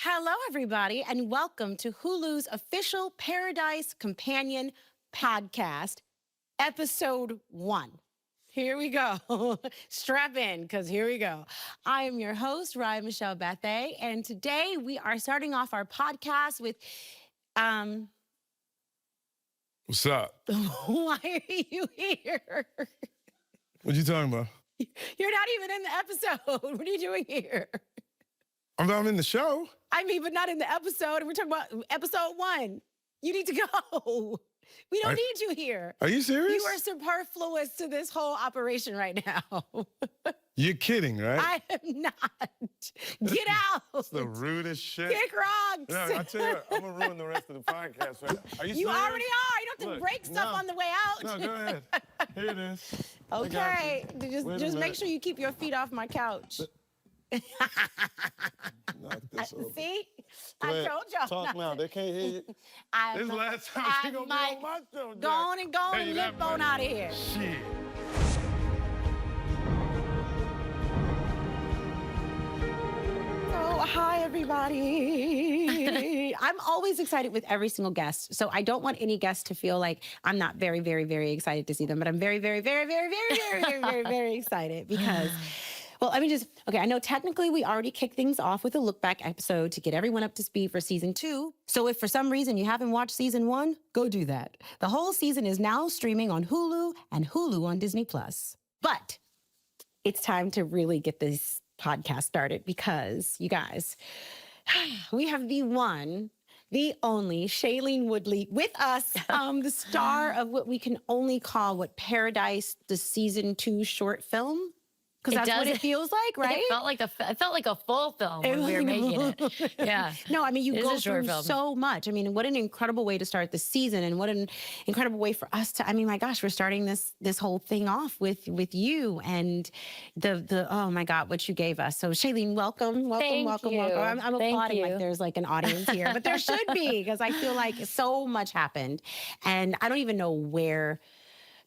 Hello, everybody, and welcome to Hulu's official Paradise Companion podcast, episode 1. Here we go. Strap in, because here we go. I am your host, Ryan Michelle Bethay, and today we are starting off our podcast with, What's up? why are you here? What you talking about? You're not even in the episode. What are you doing here? I'm in the show. I mean, but not in the episode. We're talking about episode 1. You need to go. We don't need you here. Are you serious? You are superfluous to this whole operation right now. You're kidding, right? I am not. Get out. That's the rudest shit. Kick rocks. No, I tell you what, I'm going to ruin the rest of the podcast right now. Are you You serious? already are. You don't have to break stuff on the way out. No, go ahead. Here it is. Okay. Just make minute. sure you keep your feet off my couch. Knock this over. See? Go I ahead. told y'all. Talk not now. to. They can't hear you. This is the last time she's going to be on my show, Jack. Go on and Tell you limp that on much. out of here. Shit. So, hi, everybody. I'm always excited with every single guest. So I don't want any guest to feel like I'm not very, very, very excited to see them. But I'm very, very, very, very, very, very, very, very, very excited because, well, I mean, okay, I know technically we already kicked things off with a look back episode to get everyone up to speed for season 2. So if for some reason you haven't watched season 1, go do that. The whole season is now streaming on Hulu and Hulu on DisneyPlus. But it's time to really get this podcast started because, you guys, we have the one, the only Shailene Woodley with us, the star of what we can only call Paradise, the season 2 short film. Because that's what it feels like, right? It felt like a full film when we were making it. Yeah. No, I mean, you go through film. so much. I mean, what an incredible way to start the season, and what an incredible way for us to, I mean, my gosh, we're starting this whole thing off with you and the oh my God, what you gave us. So Shailene, welcome. Thank you. I'm applauding you. like there's like an audience here, but there should be, because I feel like so much happened and I don't even know where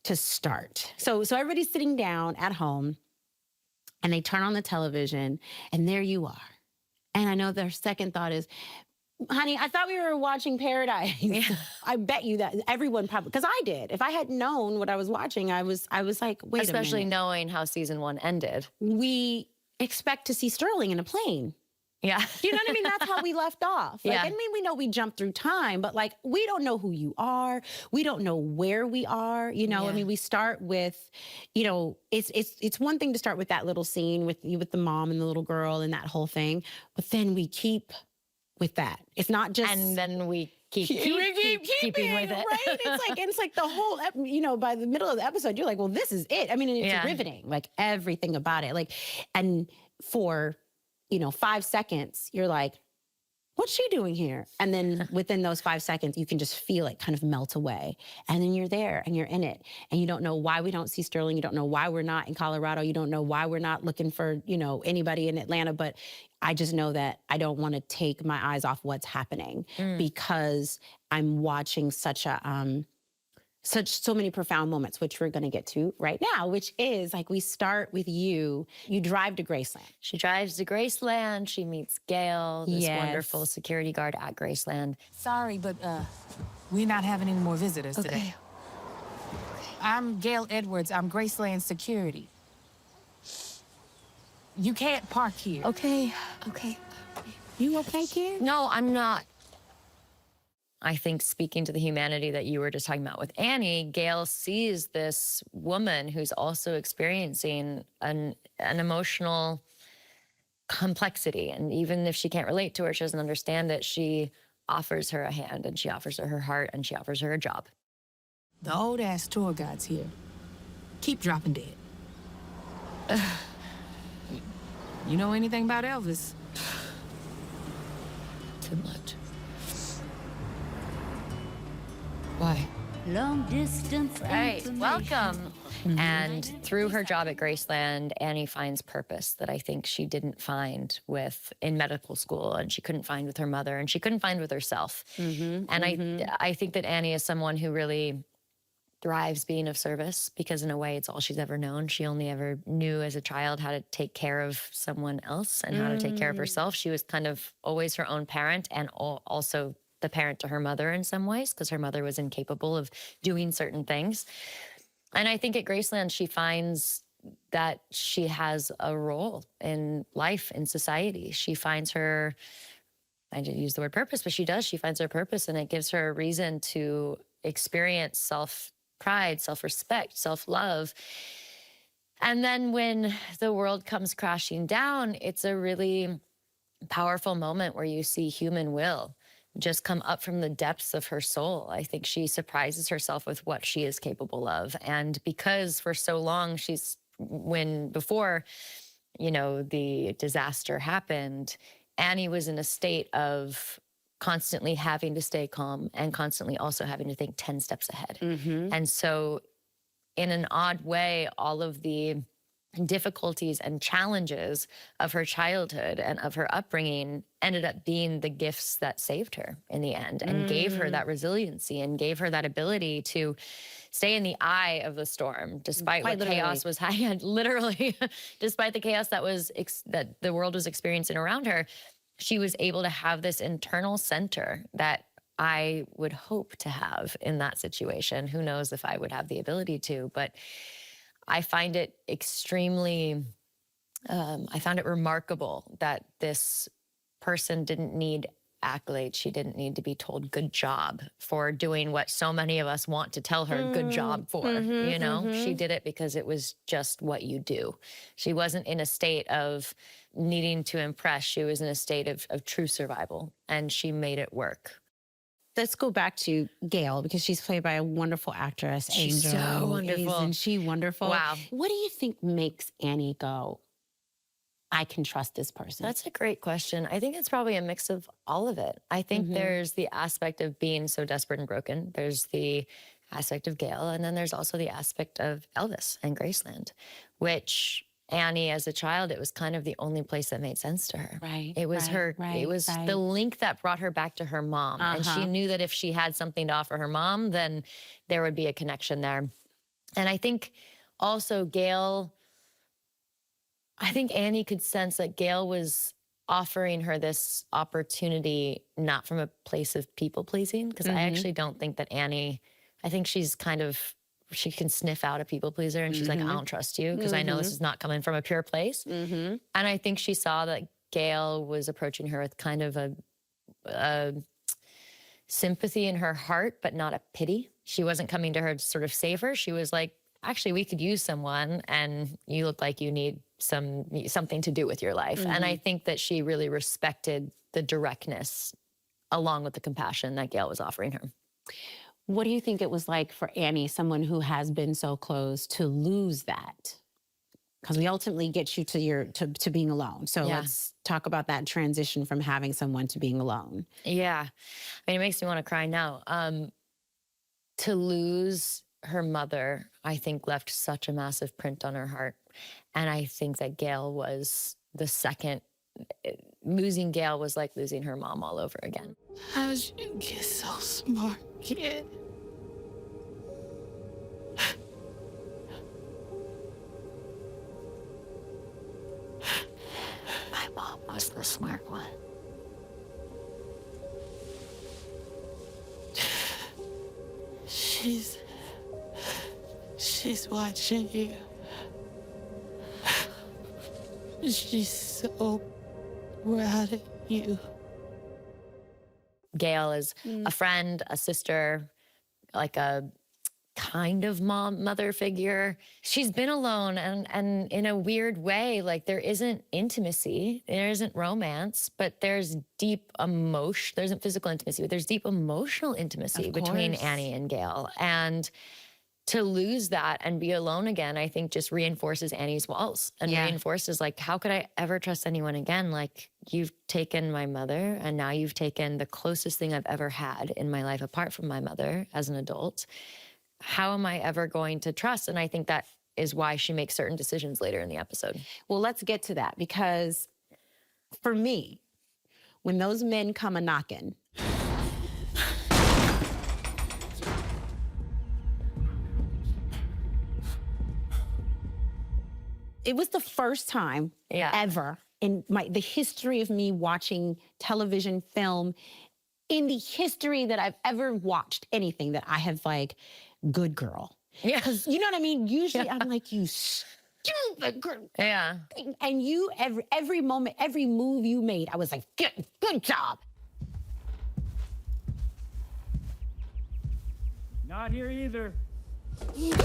to start. So everybody's sitting down at home, and they turn on the television, and there you are. And I know their second thought is, honey, I thought we were watching Paradise. Yeah. I bet you that everyone probably, because I did. If I had known what I was watching, I was like, wait Especially a minute. knowing how season 1 ended. We expect to see Sterling in a plane. Yeah. You know what I mean? That's how we left off. Like, Yeah. I mean, we know we jumped through time, but like, we don't know who you are. We don't know where we are. You know, Yeah. I mean, we start with, you know, it's one thing to start with that little scene with the mom and the little girl and that whole thing, but then we keep with that. It's not just, And then we keep keeping with it. right? It's like the whole, you know, by the middle of the episode, you're like, well, this is it. I mean, it's Yeah. riveting, like everything about it. Like, and for, you know, 5 seconds, you're like, what's she doing here? And then within those 5 seconds, you can just feel it kind of melt away. And then you're there and you're in it. And you don't know why we don't see Sterling. You don't know why we're not in Colorado. You don't know why we're not looking for, you know, anybody in Atlanta. But I just know that I don't want to take my eyes off what's happening because I'm watching so many profound moments, which we're going to get to right now, which is like, we start with you drive to Graceland. She drives to Graceland. She meets Gail, this Yes. wonderful security guard at Graceland. Sorry, but we're not having any more visitors today. I'm Gail Edwards. I'm Graceland Security. You can't park here. Okay. You okay, kid? No, I'm not. I think, speaking to the humanity that you were just talking about with Annie, Gail sees this woman who's also experiencing an emotional complexity. And even if she can't relate to her, she doesn't understand it, she offers her a hand, and she offers her heart, and she offers her a job. The old-ass tour guide's here. Keep dropping dead. You know anything about Elvis? Too much. Why? Long distance Right, information. welcome. And through her job at Graceland, Annie finds purpose that I think she didn't find in medical school, and she couldn't find with her mother, and she couldn't find with herself. And I think that Annie is someone who really thrives being of service because in a way it's all she's ever known. She only ever knew as a child how to take care of someone else and how to take care of herself. She was kind of always her own parent and also the parent to her mother in some ways because her mother was incapable of doing certain things. And I think at Graceland, she finds that she has a role in life, in society. She finds her, I didn't use the word purpose, but she does. She finds her purpose, and it gives her a reason to experience self-pride, self-respect, self-love. And then when the world comes crashing down, it's a really powerful moment where you see human will just come up from the depths of her soul. I think she surprises herself with what she is capable of. And because for so long before, you know, the disaster happened, Annie was in a state of constantly having to stay calm and constantly also having to think 10 steps ahead. And so in an odd way, all of the difficulties and challenges of her childhood and of her upbringing ended up being the gifts that saved her in the end and gave her that resiliency and gave her that ability to stay in the eye of the storm despite what chaos was literally despite the chaos that the world was experiencing around her. She was able to have this internal center that I would hope to have in that situation. Who knows if I would have the ability to, but I find it extremely, I found it remarkable that this person didn't need accolades. She didn't need to be told good job for doing what so many of us want to tell her good job for, you know? She did it because it was just what you do. She wasn't in a state of needing to impress. She was in a state of true survival, and she made it work. Let's go back to Gail because she's played by a wonderful actress, She's Angel. so wonderful. Isn't she wonderful? Wow. What do you think makes Annie go, I can trust this person? That's a great question. I think it's probably a mix of all of it. I think there's the aspect of being so desperate and broken. There's the aspect of Gail, and then there's also the aspect of Elvis and Graceland, which Annie, as a child, it was kind of the only place that made sense to her. Right. It was it was the link that brought her back to her mom. And she knew that if she had something to offer her mom, then there would be a connection there. And I think also Gail, I think Annie could sense that Gail was offering her this opportunity, not from a place of people pleasing, because I actually don't think that Annie, I think she's kind of, she can sniff out a people pleaser and she's like, I don't trust you because I know this is not coming from a pure place. And I think she saw that Gail was approaching her with kind of a sympathy in her heart, but not a pity. She wasn't coming to her to sort of save her. She was like, actually, we could use someone and you look like you need something to do with your life. And I think that she really respected the directness along with the compassion that Gail was offering her. What do you think it was like for Annie, someone who has been so close, to lose that? Because we ultimately get you to being alone. So let's talk about that transition from having someone to being alone. Yeah. I mean, it makes me want to cry now. To lose her mother, I think, left such a massive print on her heart. And I think that Gail was the second. Losing Gail was like losing her mom all over again. How'd you get so smart, kid? My mom was the smart one. She's watching you. She's so proud of you. Gail is a friend, a sister, like a kind of mother figure. She's been alone and in a weird way, like there isn't intimacy, there isn't romance, but there's deep emotion. There isn't physical intimacy, but there's deep emotional intimacy between Annie and Gail. And to lose that and be alone again, I think just reinforces Annie's walls and reinforces like, how could I ever trust anyone again? Like, you've taken my mother and now you've taken the closest thing I've ever had in my life apart from my mother as an adult. How am I ever going to trust? And I think that is why she makes certain decisions later in the episode. Well, let's get to that, because for me, when those men come a-knocking, it was the first time ever in the history of me watching television, film, in the history that I've ever watched anything that I have like, good girl. Yeah. Because you know what I mean? Usually I'm like, you stupid girl. Yeah. And you, every moment, every move you made, I was like, good job. Not here either. You're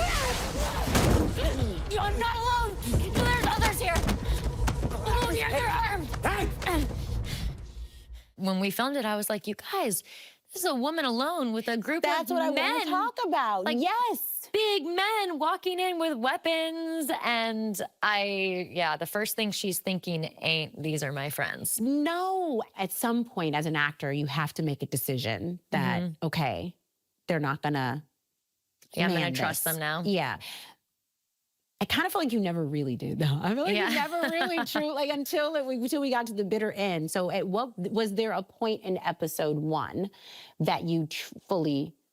not alone. There's others here. Oh, yeah, they're armed. Hey! When we filmed it, I was like, you guys, this is a woman alone with a group That's of what men. I want to talk about. Like, yes. Big men walking in with weapons. And the first thing she's thinking ain't, these are my friends. No. At some point as an actor, you have to make a decision that, okay, they're not gonna I'm gonna trust them now. Yeah. I kind of feel like you never really did, though. I feel like you never really until we got to the bitter end. So was there a point in episode 1 that you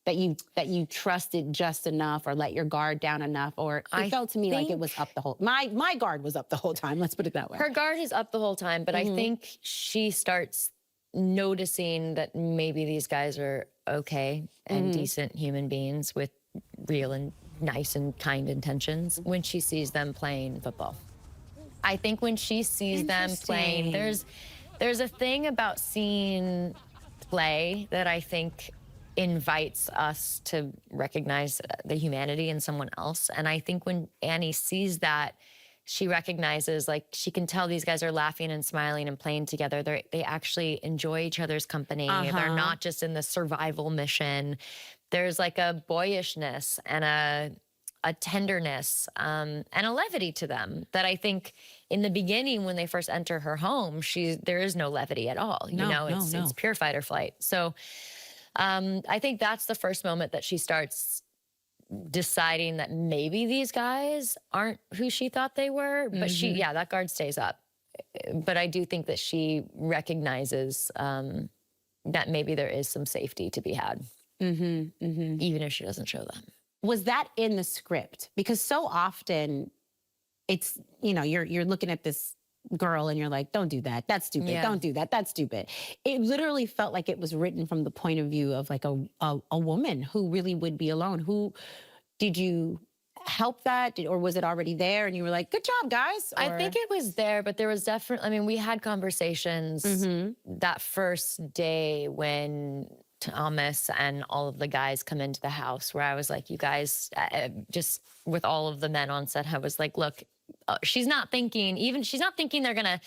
that you trusted just enough or let your guard down enough? Or it felt to me like it was up the whole, my guard was up the whole time. Let's put it that way. Her guard is up the whole time, but I think she starts noticing that maybe these guys are okay and decent human beings with real and nice and kind intentions when she sees them playing football. I think when she sees them playing, there's a thing about seeing play that I think invites us to recognize the humanity in someone else. And I think when Annie sees that, she recognizes, like, she can tell these guys are laughing and smiling and playing together. They actually enjoy each other's company. They're not just in the survival mission. There's like a boyishness and a tenderness and a levity to them that I think in the beginning when they first enter her home, there is no levity at all. It's pure fight or flight. So I think that's the first moment that she starts deciding that maybe these guys aren't who she thought they were. But that guard stays up. But I do think that she recognizes that maybe there is some safety to be had. Even if she doesn't show them. Was that in the script? Because so often it's, you're looking at this girl and you're like, don't do that. That's stupid. Yeah. Don't do that. That's stupid. It literally felt like it was written from the point of view of like a woman who really would be alone. Did you help that? Or was it already there and you were like, good job, guys? I think it was there, but there was definitely, we had conversations that first day when Thomas and all of the guys come into the house where I was like, you guys, just with all of the men on set, I was like, look, she's not thinking they're going to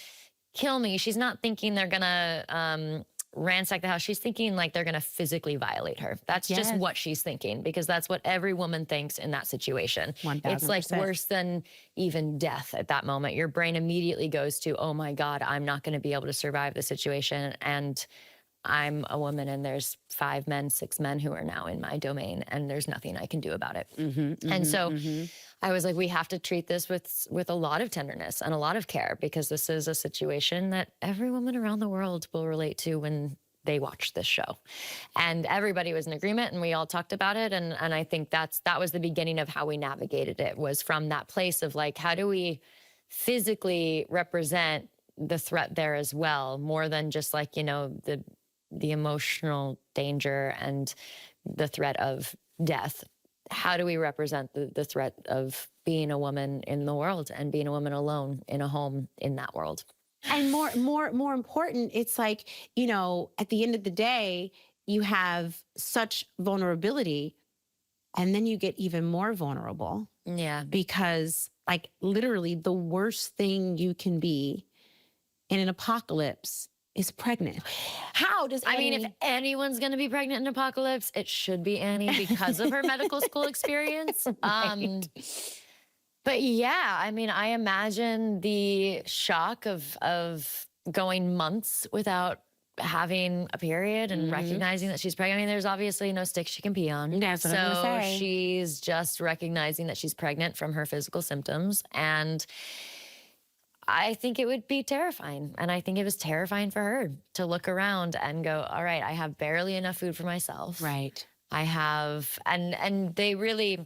kill me. She's not thinking they're going to ransack the house. She's thinking like they're going to physically violate her. That's just what she's thinking, because that's what every woman thinks in that situation. 1000%. It's like worse than even death at that moment. Your brain immediately goes to, oh my God, I'm not going to be able to survive the situation. And I'm a woman and there's 6 men who are now in my domain and there's nothing I can do about it. And so I was like, we have to treat this with a lot of tenderness and a lot of care, because this is a situation that every woman around the world will relate to when they watch this show. And everybody was in agreement and we all talked about it. And I think that was the beginning of how we navigated it, was from that place of like, how do we physically represent the threat there as well, more than just like, the emotional danger and the threat of death. How do we represent the threat of being a woman in the world and being a woman alone in a home in that world? And more important, it's like, at the end of the day, you have such vulnerability and then you get even more vulnerable. Yeah. Because like literally the worst thing you can be in an apocalypse is pregnant. How does Annie... if anyone's going to be pregnant in Apocalypse, it should be Annie because of her medical school experience. Right. But yeah, I imagine the shock of going months without having a period and recognizing that she's pregnant. There's obviously no stick she can pee on. That's what I'm gonna say. She's just recognizing that she's pregnant from her physical symptoms. And I think it would be terrifying. And I think it was terrifying for her to look around and go, all right, I have barely enough food for myself. Right. I have, and they really,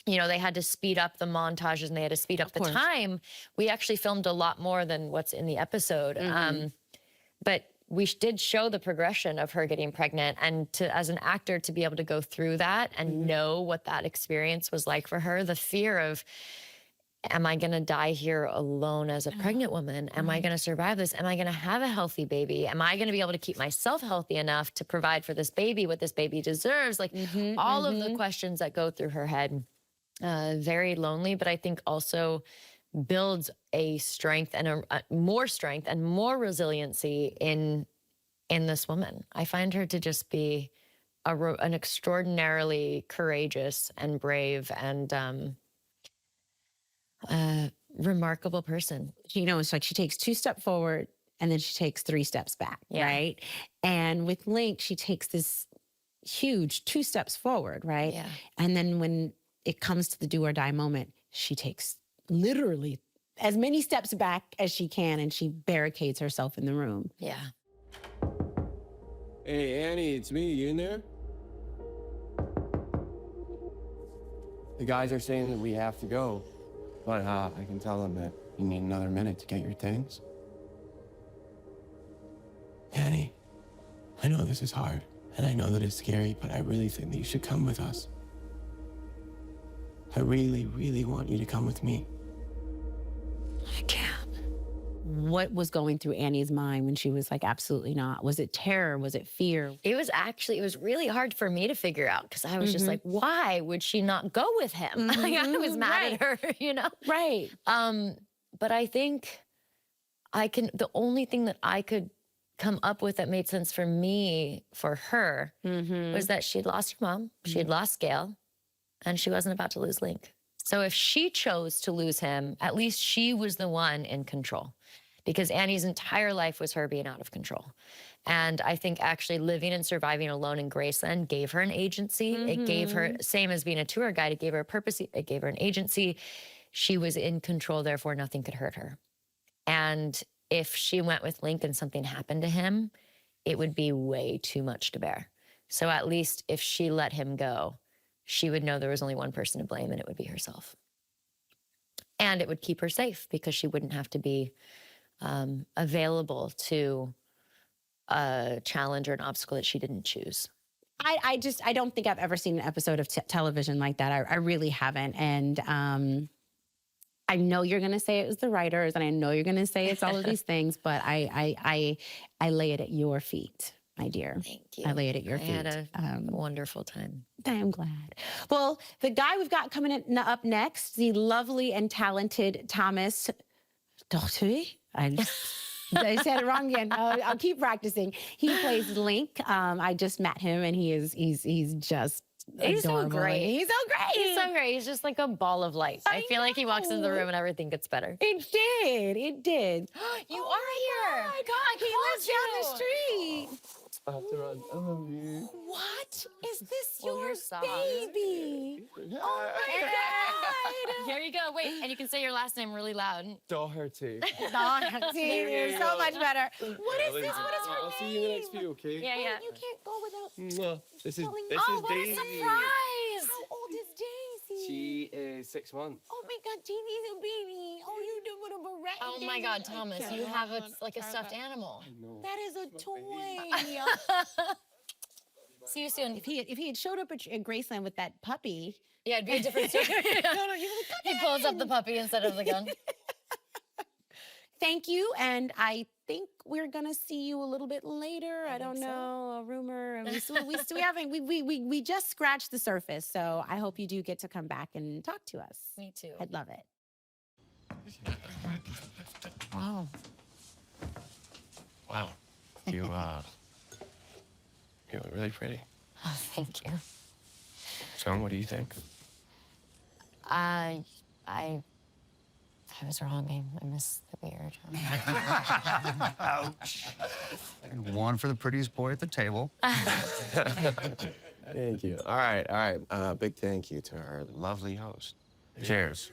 you know, they had to speed up the montages and they had to speed up the time. We actually filmed a lot more than what's in the episode. But we did show the progression of her getting pregnant, and as an actor to be able to go through that and know what that experience was like for her, the fear of, am I gonna die here alone as a pregnant woman? Am I gonna survive this? Am I gonna have a healthy baby? Am I gonna be able to keep myself healthy enough to provide for this baby what this baby deserves? Like all of the questions that go through her head. Very lonely, but I think also builds a strength and a more strength and more resiliency in this woman. I find her to just be an extraordinarily courageous and brave and remarkable person. You know, it's like she takes 2 steps forward and then she takes 3 steps back, right? And with Link, she takes this huge 2 steps forward, right? Yeah. And then when it comes to the do or die moment, she takes literally as many steps back as she can and she barricades herself in the room. Yeah. Hey, Annie, it's me. You in there? The guys are saying that we have to go, but I can tell them that you need another minute to get your things. Annie, I know this is hard, and I know that it's scary, but I really think that you should come with us. I really, really want you to come with me. I can't. What was going through Annie's mind when she was like, absolutely not? Was it terror? Was it fear? It was really hard for me to figure out because I was just like, why would she not go with him? Like, I was mad at her, you know? Right. But I think the only thing that I could come up with that made sense for me, for her, was that she'd lost her mom, she'd lost Gail, and she wasn't about to lose Link. So if she chose to lose him, at least she was the one in control, because Annie's entire life was her being out of control. And I think actually living and surviving alone in Graceland gave her an agency. It gave her, same as being a tour guide, it gave her a purpose, it gave her an agency. She was in control, therefore nothing could hurt her. And if she went with Link and something happened to him, it would be way too much to bear. So at least if she let him go, she would know there was only one person to blame, and it would be herself. And it would keep her safe because she wouldn't have to be available to a challenge or an obstacle that she didn't choose. I don't think I've ever seen an episode of television like that. I really haven't. And I know you're going to say it was the writers, and I know you're going to say it's all of these things, but I lay it at your feet, my dear. Thank you. I lay it at your feet. I had a wonderful time. I'm glad. Well, the guy we've got coming up next, the lovely and talented Thomas Doherty. I said it wrong again. I'll keep practicing. He plays Link. I just met him, and he's just He's so adorable. great. He's so great. He's so great. He's just like a ball of light. I feel like he walks into the room and everything gets better. It did. It did. You are here. Oh my God, he lives down the street. I have to run. I love you. What? Is this Well, your you're soft. baby? Oh my God. Here you go. Wait, and you can say your last name really loud. Doherty. You're so much better. What is this? What is her I'll name? see you in the next few, okay? Yeah, yeah. You can't go without Mwah. This is telling- this Oh, is what a Daisy. Surprise! How old is Daisy? She is 6 months. Oh my God, Daisy's a baby. Oh, you do what a beret. Oh my God, Thomas, you have like a stuffed animal. No. That is a toy. See you soon. If he had showed up at Graceland with that puppy. Yeah, it'd be a different story. He pulls up the puppy instead of the gun. Thank you, and I think we're gonna see you a little bit later. I don't know, a rumor. We just scratched the surface, so I hope you do get to come back and talk to us. Me too. I'd love it. Wow. Wow. You look really pretty. Oh, thank you. So, what do you think? I was wrong. I missed the beard. Ouch. And one for the prettiest boy at the table. Thank you. All right. Big thank you to our lovely host. Cheers.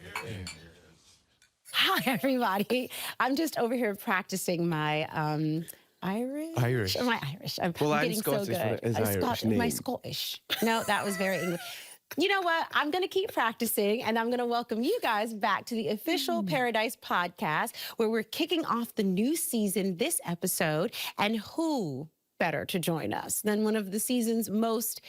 Hi, everybody. I'm just over here practicing my Irish. My Irish. I'm Well, I'm getting Scottish, so good. but it is Irish My name. Scottish. No, that was very English. You know what? I'm going to keep practicing, and I'm going to welcome you guys back to the official Paradise podcast, where we're kicking off the new season this episode. And who better to join us than one of the season's most,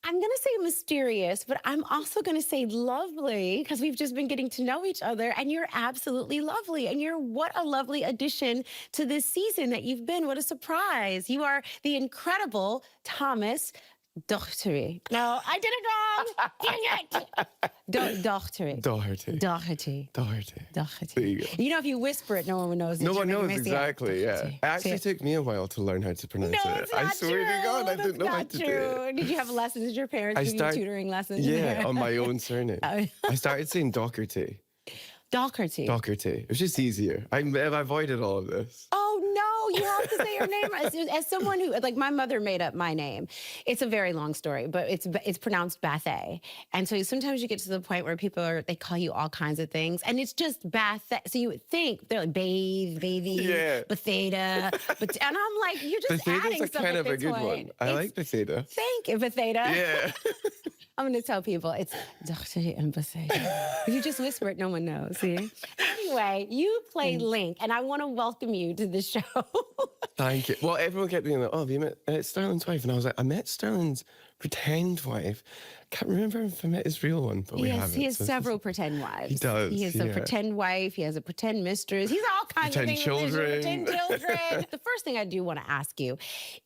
I'm going to say mysterious, but I'm also going to say lovely, because we've just been getting to know each other, and you're absolutely lovely. And what a lovely addition to this season that you've been. What a surprise. You are the incredible Thomas Doherty. No, I did it wrong. Dang it. Doherty. Doherty. Doherty. Doherty. Doherty. There you go. You know, if you whisper it, no one knows. No that one you're knows making a mistake. exactly, yeah. Doherty. It actually took me a while to learn how to pronounce No, it. it's not I swear to God, I didn't know how to do it. Did you have lessons? Did your parents give you tutoring lessons? Yeah, on my own surname. Oh. I started saying Doherty. Doherty. Doherty. It was just easier. I've avoided all of this. Oh, no, you have to say your name. As someone who, like, my mother made up my name. It's a very long story, but it's pronounced Bathe. And so sometimes you get to the point where they call you all kinds of things, and it's just Bathe. So you would think they're like baby, Yeah. Bethesda. But and I'm like, you're just adding Bethesda's stuff kind at of a this good point. one. I like Bethesda. Thank you, Bethesda. Yeah. I'm going to tell people it's Doherty and Bethesda. If you just whisper it, no one knows. See? Anyway, you play Link, and I want to welcome you to the show. Thank you. Well, everyone kept being like, oh, have you met Sterling's wife? And I was like, I met Sterling's pretend wife. Can't remember if I met his real one, but we haven't. He has so several pretend wives. He does. He has a pretend wife. He has a pretend mistress. He's all kinds of Pretend things. children. Pretend children. The first thing I do want to ask you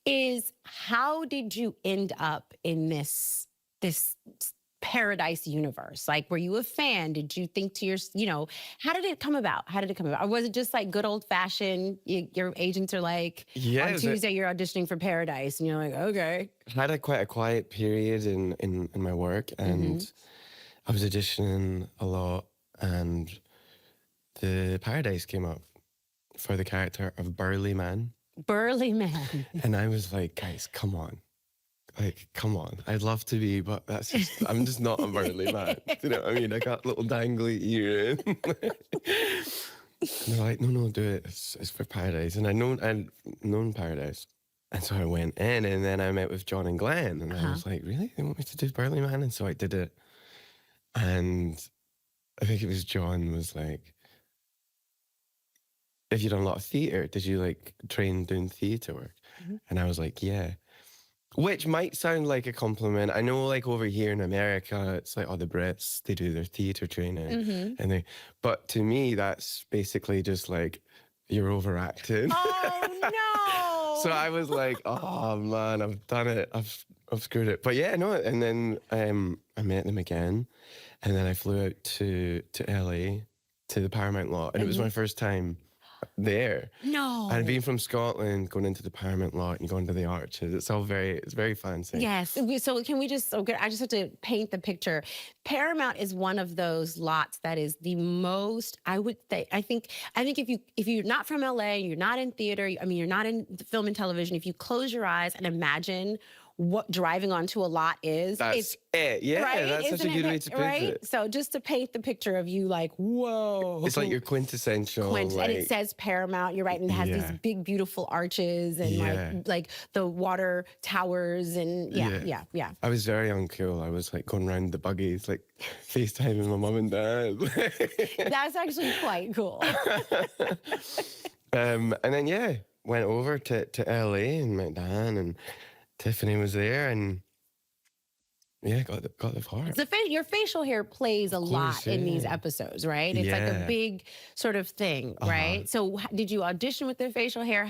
is, how did you end up in this Paradise universe? Like, were you a fan? Did you think to how did it come about? Or was it just like good old fashioned, your agents are like, Yeah, on Tuesday you're auditioning for Paradise, and you're like, okay. I had quite a quiet period in my work, and I was auditioning a lot, and the Paradise came up for the character of Burly Man. Burly Man. And I was like, guys, come on. Like, come on. I'd love to be, but I'm just not a burly man. You know what I mean? I got little dangly ear. And they're like, no, do it. It's for Paradise. And I'd known Paradise. And so I went in, and then I met with John and Glenn. And I was like, really? They want me to do Burly Man? And so I did it. And I think it was John was like, have you done a lot of theatre? Did you like train doing theatre work? And I was like, yeah. Which might sound like a compliment. I know, like, over here in America, it's like, oh, the Brits, they do their theatre training. But to me, that's basically just like, you're overacting. Oh, no. So I was like, oh, man, I've done it. I've screwed it. But yeah, no. And then I met them again. And then I flew out to LA, to the Paramount lot. And it was my first time there. No. And being from Scotland, going into the Paramount lot and going to the Arches, it's very fancy. Yes. So can we just, I just have to paint the picture. Paramount is one of those lots that is the most, I think if you're not from LA, you're not in theater, you're not in film and television, if you close your eyes and imagine what driving onto a lot is. That's it. Yeah, right? that's Isn't such a good way to put it. So just to paint the picture of you like, whoa. It's like your quintessential. And it says Paramount, you're right, and it has these big, beautiful arches and like the water towers and yeah. I was very uncool. I was like going around the buggies, like FaceTiming my mum and dad. That's actually quite cool. And then went over to LA and met Dan, and Tiffany was there, and got the part. Your facial hair plays a lot in these episodes, right? It's like a big sort of thing, right? So did you audition with the facial hair?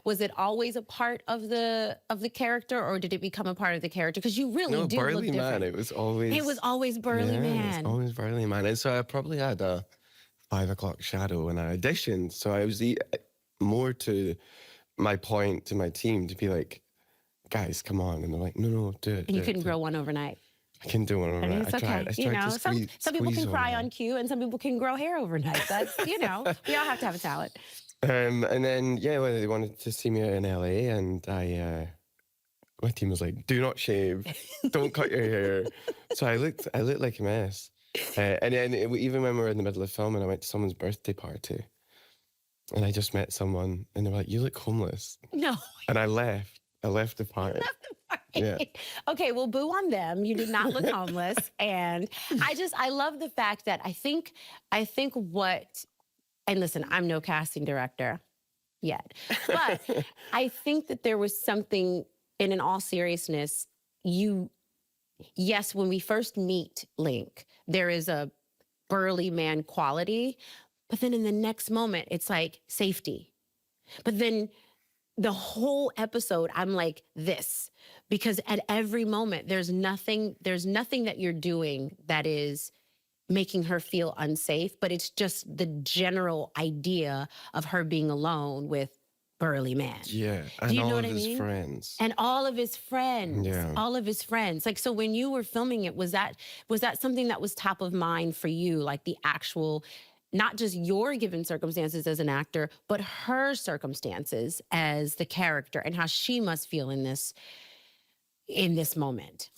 Was it always a part of the character, or did it become a part of the character? Because you really do Burly look different. Man. It was always Burly Man. It was always Burly Man. And so I probably had a 5 o'clock shadow when I auditioned. So I was more to my point to my team to be like, guys, come on. And they're like, no, do it. And you couldn't grow one overnight. I couldn't do one overnight. It's okay. I tried to squeeze, some people can cry one on cue, and some people can grow hair overnight. That's, we all have to have a talent. And then, they wanted to see me in LA, and my team was like, do not shave. Don't cut your hair. So I looked like a mess. And then even when we were in the middle of filming, I went to someone's birthday party. And I just met someone, and they were like, you look homeless. No. And I left the party. Yeah. Okay, well, boo on them. You did not look homeless. And I love the fact that I think what, and listen, I'm no casting director yet, but I think that there was something, and in all seriousness, yes, when we first meet Link, there is a burly man quality, but then in the next moment, it's like safety. But then the whole episode, I'm like this, because at every moment, there's nothing that you're doing that is making her feel unsafe, but it's just the general idea of her being alone with burly man. Yeah. Do And you know all what of I his mean? friends. And all of his friends, Yeah. all of his friends. Like, so when you were filming it, was that something that was top of mind for you? Like the actual, not just your given circumstances as an actor, but her circumstances as the character and how she must feel in this moment.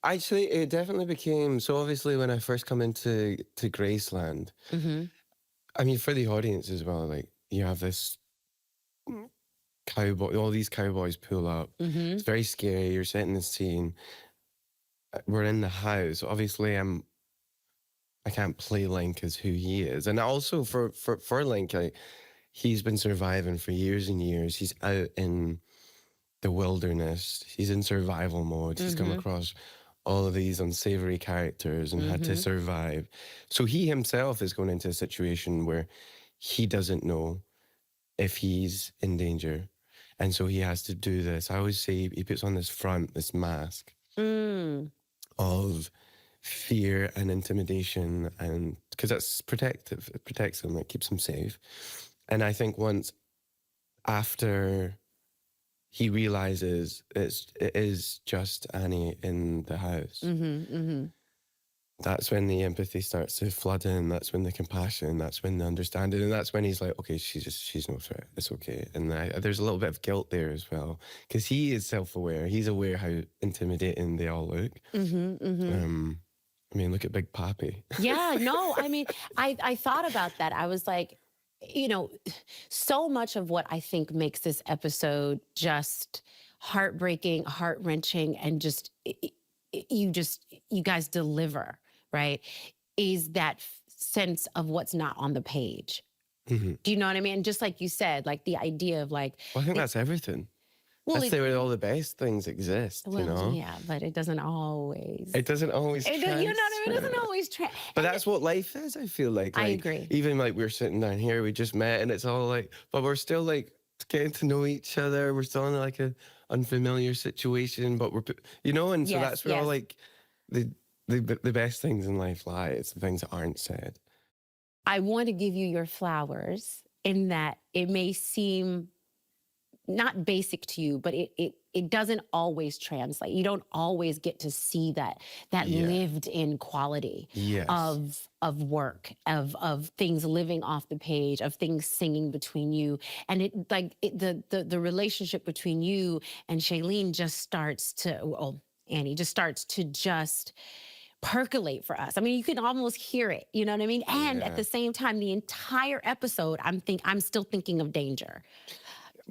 Actually, it definitely became, so obviously when I first come into Graceland, Mm-hmm. I mean, for the audience as well, like you have this cowboy, all these cowboys pull up. Mm-hmm. It's very scary. You're setting the scene. We're in the house. Obviously, I can't play Link as who he is. And also for Link, like, he's been surviving for years and years. He's out in the wilderness. He's in survival mode. He's come across all of these unsavory characters and had to survive. So he himself is going into a situation where he doesn't know if he's in danger. And so he has to do this. I always say he puts on this mask of fear and intimidation, and because that's protective. It protects him. It keeps him safe. And I think once after he realizes it is just Annie in the house, that's when the empathy starts to flood in. That's when the compassion, that's when the understanding, and that's when he's like, okay, she's no threat. It's okay. And there's a little bit of guilt there as well, because he is self-aware. He's aware how intimidating they all look. I mean, look at Big Papi. Yeah, no, I mean, I thought about that. I was like, you know, so much of what I think makes this episode just heartbreaking, heart-wrenching, and just you guys deliver, right? Is that sense of what's not on the page. Do you know what I mean? Just like you said, like the idea of like, Well, I think that's everything. That's where all the best things exist, well, you know? yeah, but it doesn't always. It doesn't always You know what I mean? It transfer. doesn't always. But that's what life is, I feel like. I Like, agree. Even like we're sitting down here, we just met, and it's all like, but we're still like getting to know each other. We're still in like a unfamiliar situation, but we're, you know, and so Yes, that's where all like the best things in life lie. It's the things that aren't said. I want to give you your flowers in that it may seem not basic to you, but it doesn't always translate. You don't always get to see that lived in quality of work, of things living off the page, of things singing between you. And the relationship between you and Shailene just starts to, Annie just starts to just percolate for us. I mean, you can almost hear it, you know what I mean? And at the same time, the entire episode, I'm still thinking of danger.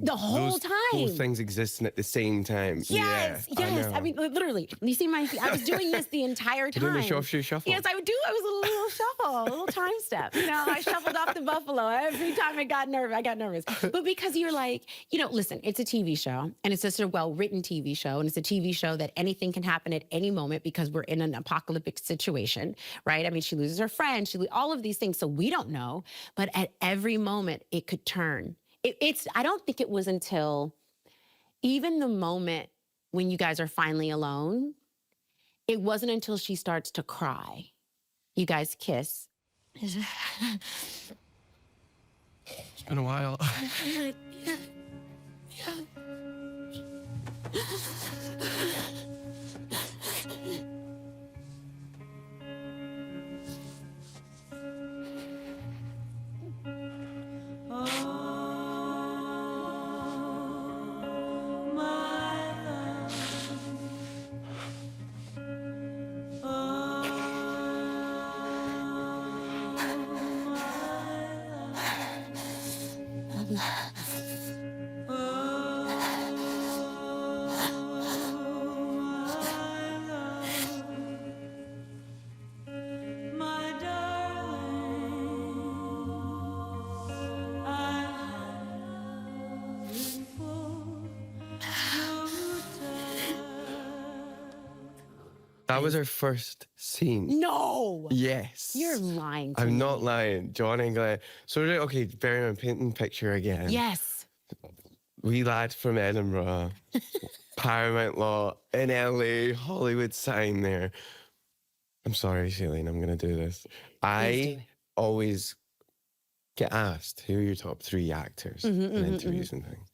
The whole time. Both things existing at the same time. Yes, yeah, yes. I mean, literally, you see I was doing this the entire time. Doing the shuffle. Yes, I would do. It was a little shuffle, a little time step. You know, I shuffled off the buffalo every time I got nervous. But because you're like, you know, listen, it's a TV show, and it's just a well-written TV show, and it's a TV show that anything can happen at any moment because we're in an apocalyptic situation, right? I mean, she loses her friend, all of these things, so we don't know. But at every moment, it could turn. I don't think it was until even the moment when you guys are finally alone, it wasn't until she starts to cry. You guys kiss. It's been a while. That was our first scene. No. Yes. You're lying to me. I'm not lying. John and Glenn. So, okay, bear in mind, painting picture again. Yes. We lads from Edinburgh, Paramount Law in LA, Hollywood sign there. I'm sorry, Shailene, I'm going to do this. I always get asked, who are your top 3 actors in interviews and things?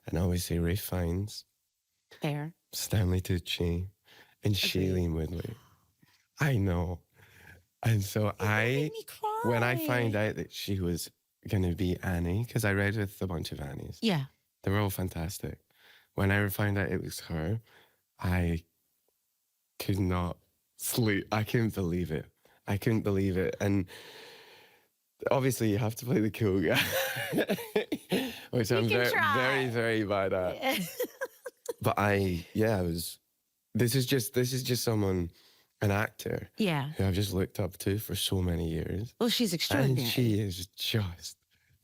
And I always say Ralph Fiennes, Fair. Stanley Tucci, and Shailene Woodley. I know. And so when I found out that she was going to be Annie, because I read with a bunch of Annies. Yeah. They were all fantastic. When I found out it was her, I could not sleep. I couldn't believe it. I couldn't believe it. And obviously you have to play the cool guy, which I'm very, very bad at. But this is just someone, an actor, who I've just looked up to for so many years. Well, she's extraordinary. And she is just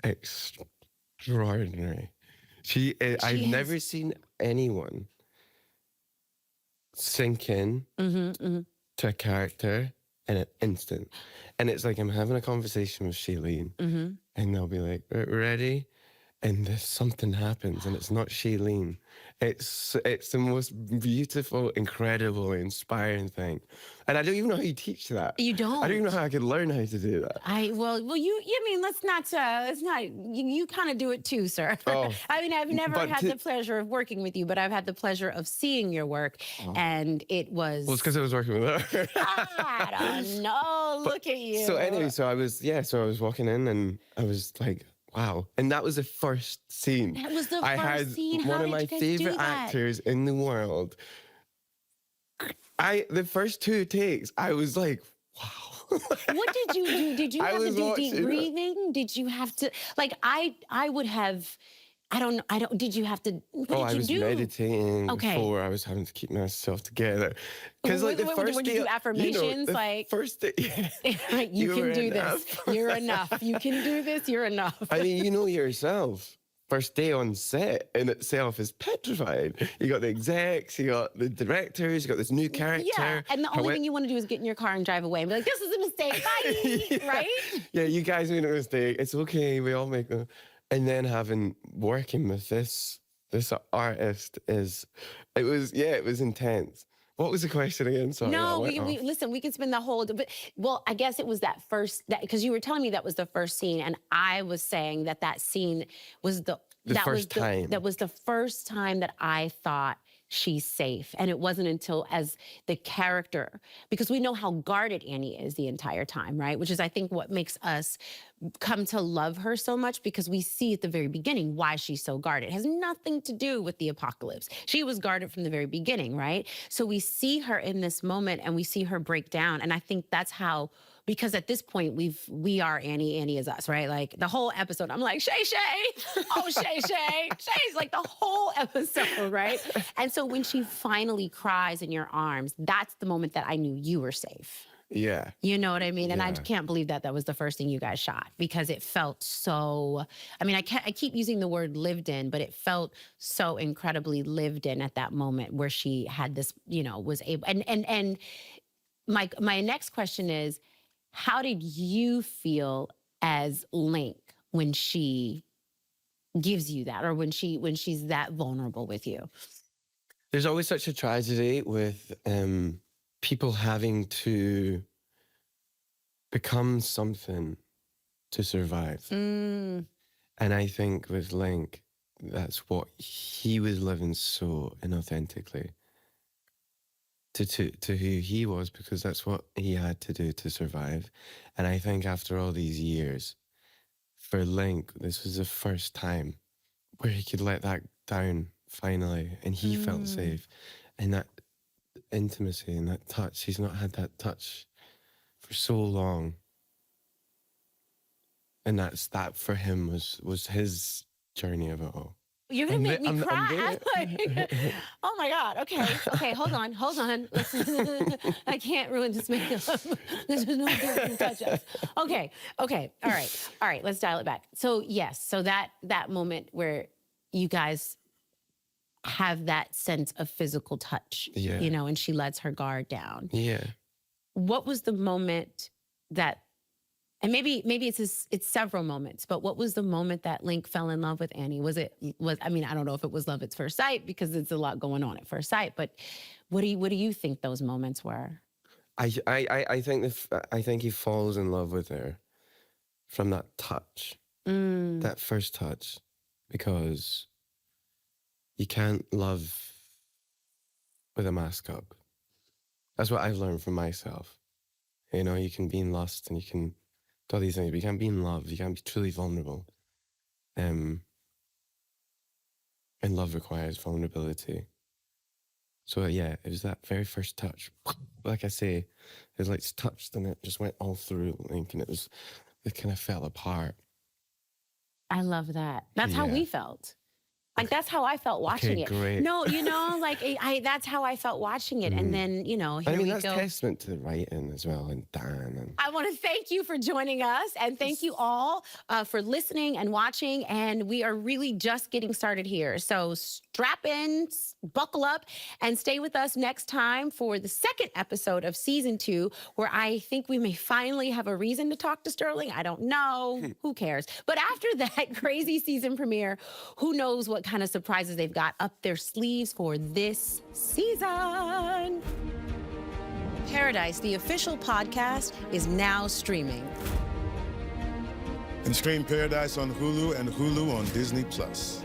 extraordinary. I've never seen anyone sink in to a character in an instant. And it's like I'm having a conversation with Shailene, and they'll be like, ready? And there's something happens, and it's not Shailene. It's the most beautiful, incredible, inspiring thing. And I don't even know how you teach that. You don't. I don't even know how I could learn how to do that. Well, you mean, let's not, you kind of do it too, sir. Oh, I mean, I've never had the pleasure of working with you, but I've had the pleasure of seeing your work, and it was. Well, it's because I was working with her. I don't know. Look at you. So anyway, so I was walking in, and I was like, wow. And that was the first scene. That was the I first had scene. one of my favorite actors in the world. The first 2 takes, I was like, wow. What did you do? Did you have to do deep breathing? Did you have to, like, I would have, I don't, did you have to, what did you do? I was meditating before. I was having to keep myself together. Because like the first would day, you do affirmations? First day, you can do this. You're enough. You can do this. You're enough. I mean, you know yourself. First day on set in itself is petrifying. You got the execs, you got the directors, you got this new character. Yeah, and the only thing you want to do is get in your car and drive away and be like, this is a mistake, bye, right? Yeah, you guys made a mistake. It's okay, we all make them. And then working with this artist it was intense. What was the question again? Sorry. No, listen, we can spend the whole, well, I guess it was because you were telling me that was the first scene, and I was saying that scene was that was the first time that I thought she's safe. And it wasn't until as the character, because we know how guarded Annie is the entire time, right? Which is, I think, what makes us come to love her so much, because we see at the very beginning why she's so guarded. It has nothing to do with the apocalypse. She was guarded from the very beginning, right? So we see her in this moment and we see her break down. And I think that's how, because at this point we are Annie is us, right? Like the whole episode, I'm like, Shay, oh, Shay. Shay's like the whole episode, right? And so when she finally cries in your arms, that's the moment that I knew you were safe. Yeah. You know what I mean? And I can't believe that was the first thing you guys shot, because it felt so, I mean, I keep using the word lived in, but it felt so incredibly lived in at that moment where she had this, was able, and my next question is, how did you feel as Link when she gives you that, or when she's that vulnerable with you? There's always such a tragedy with people having to become something to survive. And I think with Link, that's what he was living so inauthentically to who he was, because that's what he had to do to survive. And I think after all these years, for Link, this was the first time where he could let that down finally, and he felt safe. And that intimacy and that touch, he's not had that touch for so long. And that for him was his journey of it all. You're gonna make me cry. Oh my God. Okay. Hold on. I can't ruin this makeup. This is no good touch ups. Okay. All right. Let's dial it back. So yes. So that moment where you guys have that sense of physical touch, Yeah. you know, and she lets her guard down. Yeah. What was the moment that, and maybe it's several moments, but what was the moment that Link fell in love with Annie? I mean, I don't know if it was love at first sight because it's a lot going on at first sight, but what do you think those moments were? I think he falls in love with her from that touch, that first touch, because you can't love with a mask up. That's what I've learned from myself. You know, you can be in lust and you can do all these things, but you can't be in love. You can't be truly vulnerable. And love requires vulnerability. So yeah, it was that very first touch. Like I say, it was like touched and it just went all through Link, and it kind of fell apart. I love that. That's how we felt. Like, that's how I felt watching it. Great. No, you know, like, that's how I felt watching it. And then, you know, here we that's go. testament to the writing as well, and Dan. And I want to thank you for joining us, and thank you all for listening and watching. And we are really just getting started here. So strap in, buckle up, and stay with us next time for the second episode of season 2, where I think we may finally have a reason to talk to Sterling. I don't know. Who cares? But after that crazy season premiere, who knows what kind of surprises they've got up their sleeves for this season. Paradise, the official podcast, is now streaming. And stream Paradise on Hulu and Hulu on DisneyPlus.